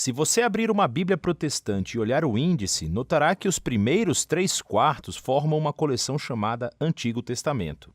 Se você abrir uma Bíblia protestante e olhar o índice, notará que os primeiros 3/4 formam uma coleção chamada Antigo Testamento.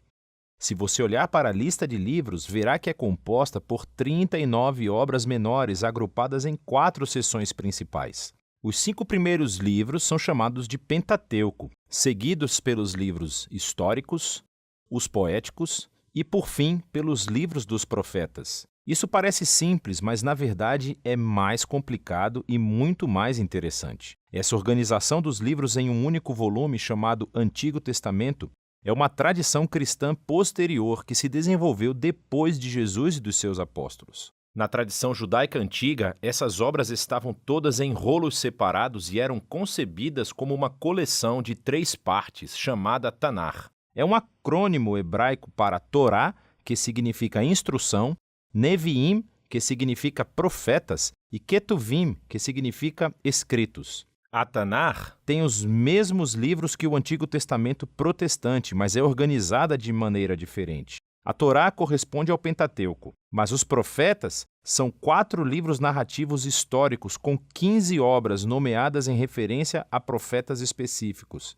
Se você olhar para a lista de livros, verá que é composta por 39 obras menores agrupadas em 4 seções principais. Os 5 primeiros livros são chamados de Pentateuco, seguidos pelos livros históricos, os poéticos e, por fim, pelos livros dos profetas. Isso parece simples, mas na verdade é mais complicado e muito mais interessante. Essa organização dos livros em um único volume, chamado Antigo Testamento, é uma tradição cristã posterior que se desenvolveu depois de Jesus e dos seus apóstolos. Na tradição judaica antiga, essas obras estavam todas em rolos separados e eram concebidas como uma coleção de 3 partes, chamada Tanar. É um acrônimo hebraico para Torá, que significa instrução, Neviim, que significa profetas, e Ketuvim, que significa escritos. A Tanar tem os mesmos livros que o Antigo Testamento protestante, mas é organizada de maneira diferente. A Torá corresponde ao Pentateuco, mas os profetas são 4 livros narrativos históricos com 15 obras nomeadas em referência a profetas específicos.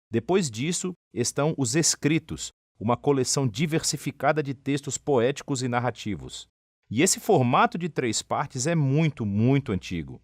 Depois disso estão os Escritos, uma coleção diversificada de textos poéticos e narrativos. E esse formato de 3 partes é muito antigo.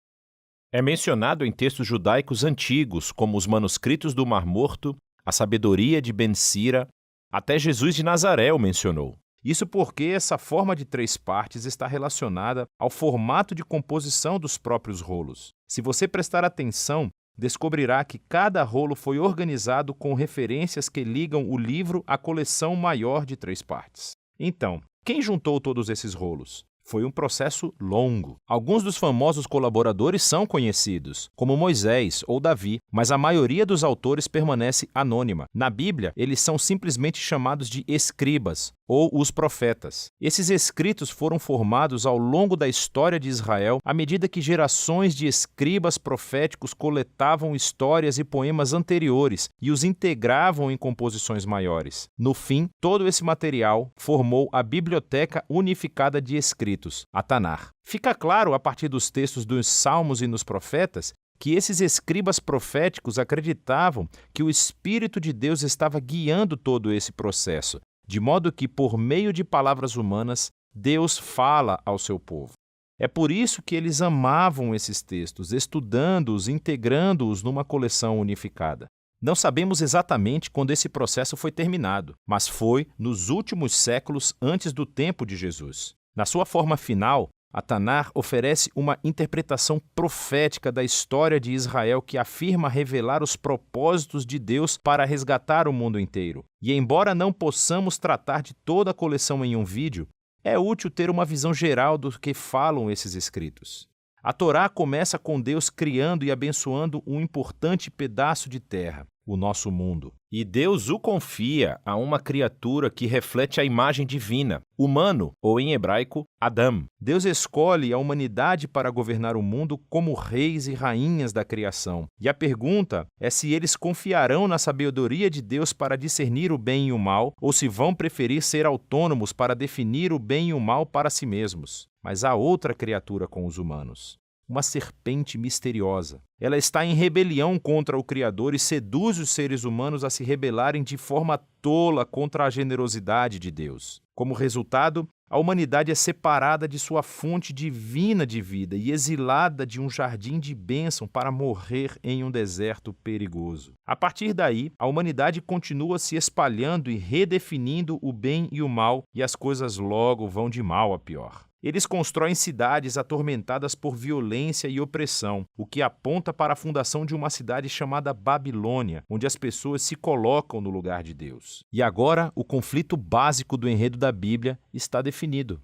É mencionado em textos judaicos antigos, como os manuscritos do Mar Morto, a sabedoria de Ben-Sira, até Jesus de Nazaré o mencionou. Isso porque essa forma de 3 partes está relacionada ao formato de composição dos próprios rolos. Se você prestar atenção, descobrirá que cada rolo foi organizado com referências que ligam o livro à coleção maior de 3 partes. Então, quem juntou todos esses rolos? Foi um processo longo. Alguns dos famosos colaboradores são conhecidos, como Moisés ou Davi, mas a maioria dos autores permanece anônima. Na Bíblia, eles são simplesmente chamados de escribas, ou os profetas. Esses escritos foram formados ao longo da história de Israel à medida que gerações de escribas proféticos coletavam histórias e poemas anteriores e os integravam em composições maiores. No fim, todo esse material formou a Biblioteca Unificada de Escritos, a Tanar. Fica claro, a partir dos textos dos Salmos e nos Profetas, que esses escribas proféticos acreditavam que o Espírito de Deus estava guiando todo esse processo, de modo que, por meio de palavras humanas, Deus fala ao seu povo. É por isso que eles amavam esses textos, estudando-os, integrando-os numa coleção unificada. Não sabemos exatamente quando esse processo foi terminado, mas foi nos últimos séculos antes do tempo de Jesus. Na sua forma final, a Tanar oferece uma interpretação profética da história de Israel que afirma revelar os propósitos de Deus para resgatar o mundo inteiro. E embora não possamos tratar de toda a coleção em um vídeo, é útil ter uma visão geral do que falam esses escritos. A Torá começa com Deus criando e abençoando um importante pedaço de terra, o nosso mundo. E Deus o confia a uma criatura que reflete a imagem divina, humano, ou em hebraico, Adam. Deus escolhe a humanidade para governar o mundo como reis e rainhas da criação. E a pergunta é se eles confiarão na sabedoria de Deus para discernir o bem e o mal, ou se vão preferir ser autônomos para definir o bem e o mal para si mesmos. Mas há outra criatura com os humanos. Uma serpente misteriosa. Ela está em rebelião contra o Criador e seduz os seres humanos a se rebelarem de forma tola contra a generosidade de Deus. Como resultado, a humanidade é separada de sua fonte divina de vida e exilada de um jardim de bênção para morrer em um deserto perigoso. A partir daí, a humanidade continua se espalhando e redefinindo o bem e o mal, e as coisas logo vão de mal a pior. Eles constroem cidades atormentadas por violência e opressão, o que aponta para a fundação de uma cidade chamada Babilônia, onde as pessoas se colocam no lugar de Deus. E agora, o conflito básico do enredo da Bíblia está definido.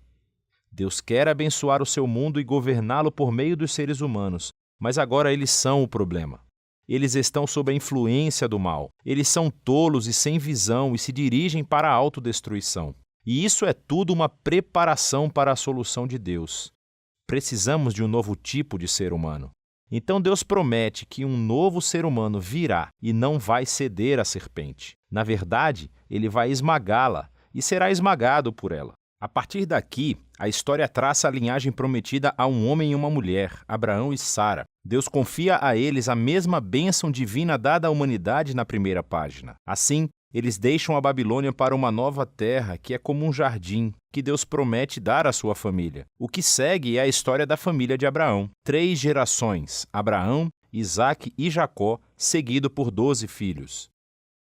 Deus quer abençoar o seu mundo e governá-lo por meio dos seres humanos, mas agora eles são o problema. Eles estão sob a influência do mal. Eles são tolos e sem visão e se dirigem para a autodestruição. E isso é tudo uma preparação para a solução de Deus. Precisamos de um novo tipo de ser humano. Então Deus promete que um novo ser humano virá e não vai ceder à serpente. Na verdade, ele vai esmagá-la e será esmagado por ela. A partir daqui, a história traça a linhagem prometida a um homem e uma mulher, Abraão e Sara. Deus confia a eles a mesma bênção divina dada à humanidade na primeira página. Assim, eles deixam a Babilônia para uma nova terra, que é como um jardim, que Deus promete dar à sua família. O que segue é a história da família de Abraão. 3 gerações, Abraão, Isaque e Jacó, seguido por 12 filhos.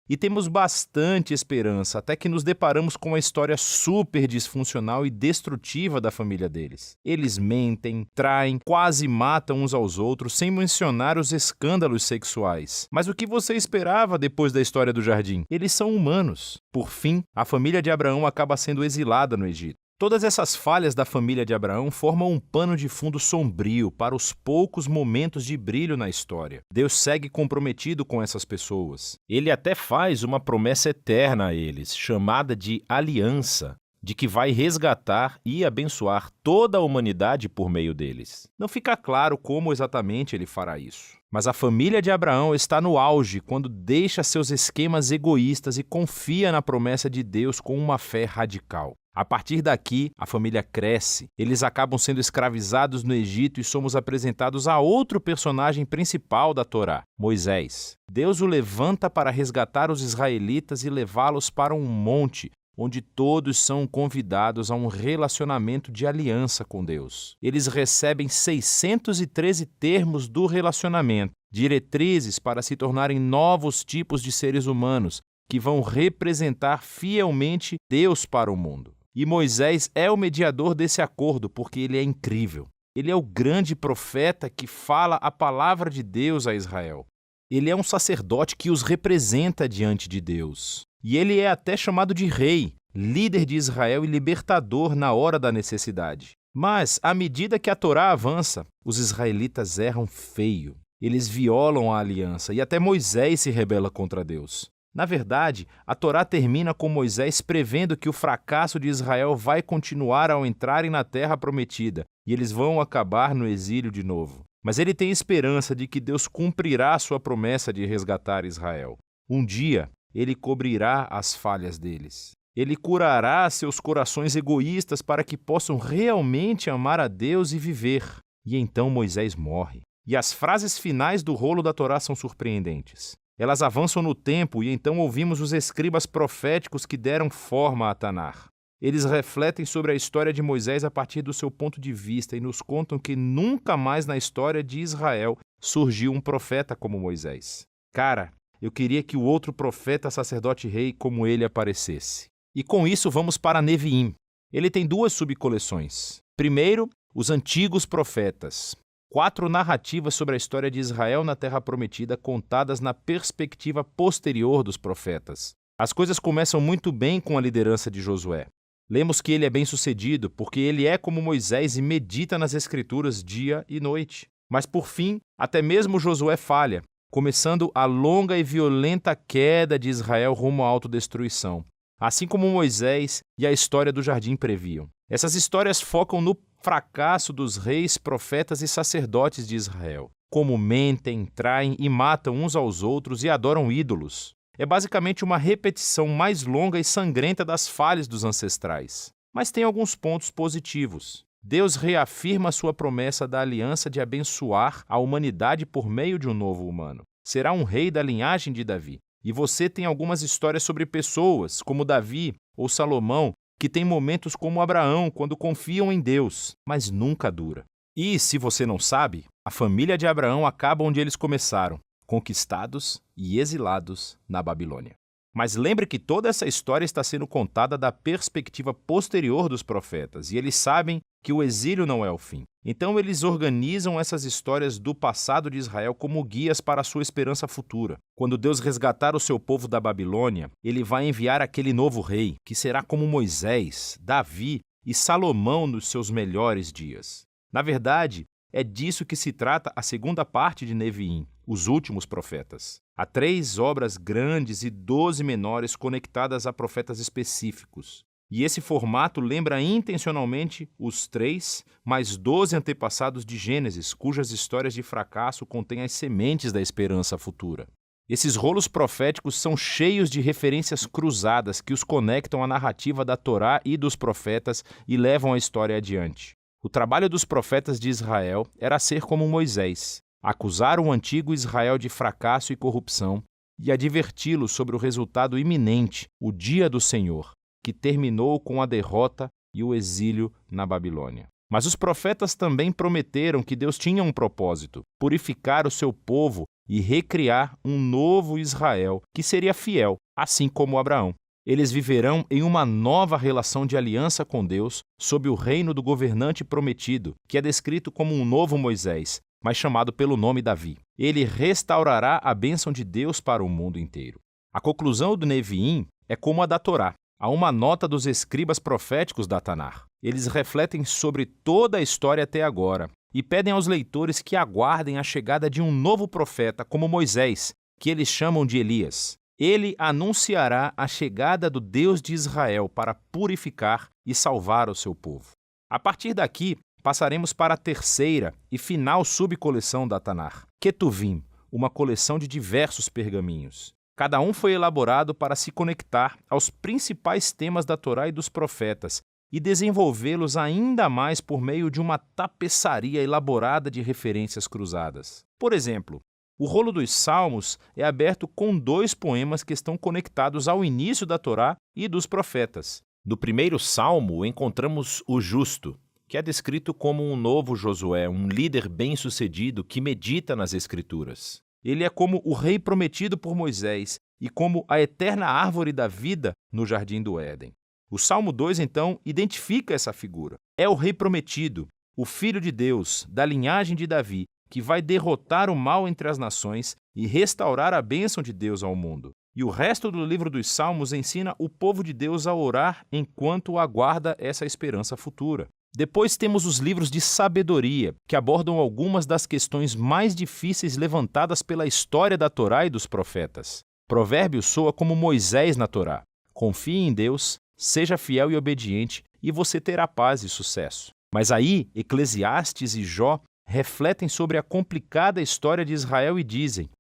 E temos bastante esperança, até que nos deparamos com a história super disfuncional e destrutiva da família deles. Eles mentem, traem, quase matam uns aos outros, sem mencionar os escândalos sexuais. Mas o que você esperava depois da história do jardim? Eles são humanos. Por fim, a família de Abraão acaba sendo exilada no Egito. Todas essas falhas da família de Abraão formam um pano de fundo sombrio para os poucos momentos de brilho na história. Deus segue comprometido com essas pessoas. Ele até faz uma promessa eterna a eles, chamada de aliança, de que vai resgatar e abençoar toda a humanidade por meio deles. Não fica claro como exatamente ele fará isso. Mas a família de Abraão está no auge quando deixa seus esquemas egoístas e confia na promessa de Deus com uma fé radical. A partir daqui, a família cresce, eles acabam sendo escravizados no Egito e somos apresentados a outro personagem principal da Torá, Moisés. Deus o levanta para resgatar os israelitas e levá-los para um monte, onde todos são convidados a um relacionamento de aliança com Deus. Eles recebem 613 termos do relacionamento, diretrizes para se tornarem novos tipos de seres humanos, que vão representar fielmente Deus para o mundo. E Moisés é o mediador desse acordo, porque ele é incrível. Ele é o grande profeta que fala a palavra de Deus a Israel. Ele é um sacerdote que os representa diante de Deus. E ele é até chamado de rei, líder de Israel e libertador na hora da necessidade. Mas, à medida que a Torá avança, os israelitas erram feio. Eles violam a aliança e até Moisés se rebela contra Deus. Na verdade, a Torá termina com Moisés prevendo que o fracasso de Israel vai continuar ao entrarem na terra prometida e eles vão acabar no exílio de novo. Mas ele tem esperança de que Deus cumprirá sua promessa de resgatar Israel. Um dia, ele cobrirá as falhas deles. Ele curará seus corações egoístas para que possam realmente amar a Deus e viver. E então Moisés morre. E as frases finais do rolo da Torá são surpreendentes. Elas avançam no tempo e então ouvimos os escribas proféticos que deram forma a Tanar. Eles refletem sobre a história de Moisés a partir do seu ponto de vista e nos contam que nunca mais na história de Israel surgiu um profeta como Moisés. Cara, eu queria que o outro profeta, sacerdote rei como ele aparecesse. E com isso vamos para Neviim. Ele tem 2 subcoleções. Primeiro, os antigos profetas. 4 narrativas sobre a história de Israel na Terra Prometida contadas na perspectiva posterior dos profetas. As coisas começam muito bem com a liderança de Josué. Lemos que ele é bem-sucedido porque ele é como Moisés e medita nas Escrituras dia e noite. Mas por fim, até mesmo Josué falha, começando a longa e violenta queda de Israel rumo à autodestruição, assim como Moisés e a história do jardim previam. Essas histórias focam no fracasso dos reis, profetas e sacerdotes de Israel, como mentem, traem e matam uns aos outros e adoram ídolos. É basicamente uma repetição mais longa e sangrenta das falhas dos ancestrais. Mas tem alguns pontos positivos. Deus reafirma sua promessa da aliança de abençoar a humanidade por meio de um novo humano. Será um rei da linhagem de Davi. E você tem algumas histórias sobre pessoas, como Davi ou Salomão, que têm momentos como Abraão, quando confiam em Deus, mas nunca dura. E, se você não sabe, a família de Abraão acaba onde eles começaram, conquistados e exilados na Babilônia. Mas lembre que toda essa história está sendo contada da perspectiva posterior dos profetas, e eles sabem que o exílio não é o fim. Então eles organizam essas histórias do passado de Israel como guias para a sua esperança futura. Quando Deus resgatar o seu povo da Babilônia, ele vai enviar aquele novo rei, que será como Moisés, Davi e Salomão nos seus melhores dias. Na verdade, é disso que se trata a segunda parte de Neviim, os últimos profetas. Há 3 obras grandes e 12 menores conectadas a profetas específicos. E esse formato lembra intencionalmente os 3 mais 12 antepassados de Gênesis, cujas histórias de fracasso contêm as sementes da esperança futura. Esses rolos proféticos são cheios de referências cruzadas que os conectam à narrativa da Torá e dos profetas e levam a história adiante. O trabalho dos profetas de Israel era ser como Moisés, acusar o antigo Israel de fracasso e corrupção e adverti-lo sobre o resultado iminente, o dia do Senhor, que terminou com a derrota e o exílio na Babilônia. Mas os profetas também prometeram que Deus tinha um propósito: purificar o seu povo e recriar um novo Israel que seria fiel, assim como Abraão. Eles viverão em uma nova relação de aliança com Deus sob o reino do governante prometido, que é descrito como um novo Moisés, mas chamado pelo nome Davi. Ele restaurará a bênção de Deus para o mundo inteiro. A conclusão do Neviim é como a da Torá. Há uma nota dos escribas proféticos da Tanar. Eles refletem sobre toda a história até agora e pedem aos leitores que aguardem a chegada de um novo profeta como Moisés, que eles chamam de Elias. Ele anunciará a chegada do Deus de Israel para purificar e salvar o seu povo. A partir daqui, passaremos para a terceira e final subcoleção da Tanar, Ketuvim, uma coleção de diversos pergaminhos. Cada um foi elaborado para se conectar aos principais temas da Torá e dos profetas e desenvolvê-los ainda mais por meio de uma tapeçaria elaborada de referências cruzadas. Por exemplo, o rolo dos Salmos é aberto com 2 poemas que estão conectados ao início da Torá e dos profetas. No primeiro salmo, encontramos o justo, que é descrito como um novo Josué, um líder bem-sucedido que medita nas Escrituras. Ele é como o rei prometido por Moisés e como a eterna árvore da vida no Jardim do Éden. O Salmo 2, então, identifica essa figura. É o rei prometido, o Filho de Deus, da linhagem de Davi, que vai derrotar o mal entre as nações e restaurar a bênção de Deus ao mundo. E o resto do livro dos Salmos ensina o povo de Deus a orar enquanto aguarda essa esperança futura. Depois temos os livros de sabedoria, que abordam algumas das questões mais difíceis levantadas pela história da Torá e dos profetas. Provérbios soa como Moisés na Torá. Confie em Deus, seja fiel e obediente, e você terá paz e sucesso. Mas aí, Eclesiastes e Jó refletem sobre a complicada história de Israel e dizem: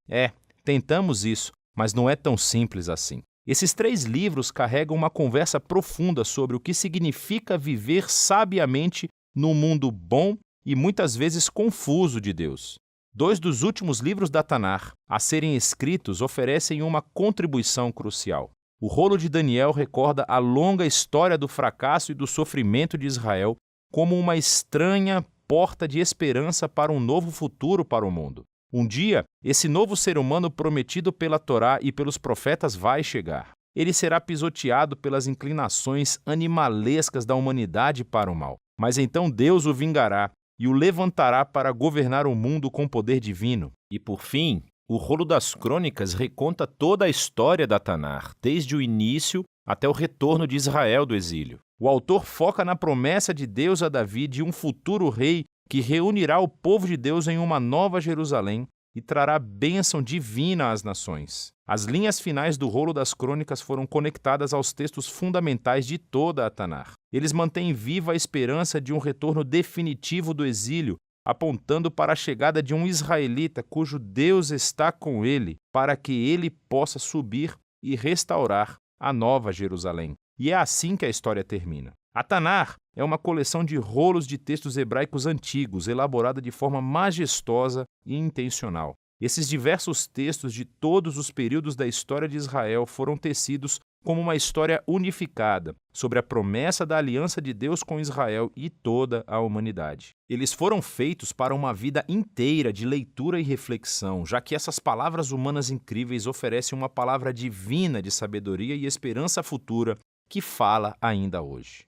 tentamos isso, mas não é tão simples assim. Esses 3 livros carregam uma conversa profunda sobre o que significa viver sabiamente num mundo bom e muitas vezes confuso de Deus. 2 dos últimos livros da Tanar a serem escritos oferecem uma contribuição crucial. O rolo de Daniel recorda a longa história do fracasso e do sofrimento de Israel como uma estranha porta de esperança para um novo futuro para o mundo. Um dia, esse novo ser humano prometido pela Torá e pelos profetas vai chegar. Ele será pisoteado pelas inclinações animalescas da humanidade para o mal. Mas então Deus o vingará e o levantará para governar o mundo com poder divino. E por fim, o rolo das crônicas reconta toda a história da Tanar, desde o início até o retorno de Israel do exílio. O autor foca na promessa de Deus a Davi de um futuro rei que reunirá o povo de Deus em uma nova Jerusalém e trará bênção divina às nações. As linhas finais do rolo das crônicas foram conectadas aos textos fundamentais de toda a Tanar. Eles mantêm viva a esperança de um retorno definitivo do exílio, apontando para a chegada de um israelita cujo Deus está com ele, para que ele possa subir e restaurar a nova Jerusalém. E é assim que a história termina. A Tanar é uma coleção de rolos de textos hebraicos antigos, elaborada de forma majestosa e intencional. Esses diversos textos de todos os períodos da história de Israel foram tecidos como uma história unificada sobre a promessa da aliança de Deus com Israel e toda a humanidade. Eles foram feitos para uma vida inteira de leitura e reflexão, já que essas palavras humanas incríveis oferecem uma palavra divina de sabedoria e esperança futura que fala ainda hoje.